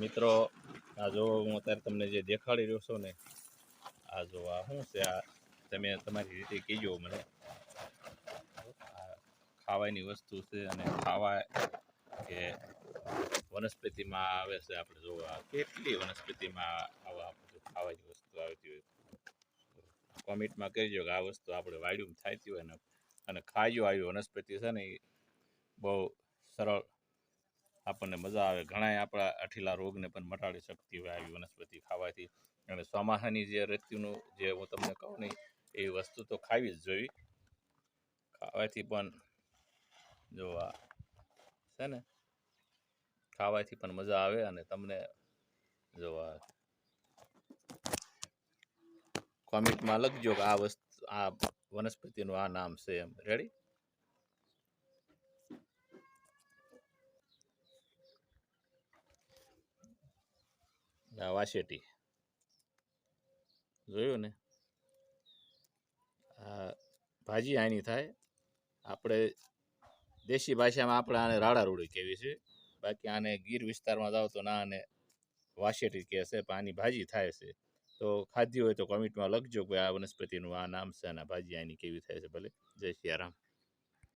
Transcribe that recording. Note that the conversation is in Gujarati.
મિત્રો આ જો હું અત્યારે તમને જે દેખાડી રહ્યો છું ને, આ જો આ શું છે, આ તમે તમારી રીતે કહેજો મને. આ ખાવાની વસ્તુ છે, અને ખાવા કે વનસ્પતિમાં આવે છે. આપણે જોવા કેટલી વનસ્પતિમાં આવા ખાવાની વસ્તુ આવતી હોય. કોમેન્ટમાં કહેજો કે આ વસ્તુ આપણે વાડ્યું થતી હોય ને, અને ખાજો આવી વનસ્પતિ છે ને, એ બહુ સરળ, આપણને મજા આવે. ઘણા આપણા અઠીલા રોગને પણ મટાડી શકતી હોય આવી વનસ્પતિ ખાવાથી. અને ચોમાસાની જે ઋતુનું જે હું તમને કહું ને, એ વસ્તુ તો ખાવી જ જોઈએ. ખાવાથી પણ જો આ છે ને, ખાવાથી પણ મજા આવે. અને તમને જો આ કોમેન્ટમાં લખજો કે આ વસ્તુ, આ વનસ્પતિનું આ નામ છે એમ. રેડી? આ વાસેટી જોયું ને, આ ભાજી આની થાય. આપણે દેશી ભાષામાં આપણે આને રાડારોડી કહેવી છે. બાકી આને ગીર વિસ્તારમાં જાઓ તો ના, આને વાસેટી કહે છે, પણ આની ભાજી થાય છે. તો ખાધી હોય તો કોમેન્ટમાં લખજો કે આ વનસ્પતિનું આ નામ છે અને ભાજી આની કેવી થાય છે. ભલે. જય સિયારામ.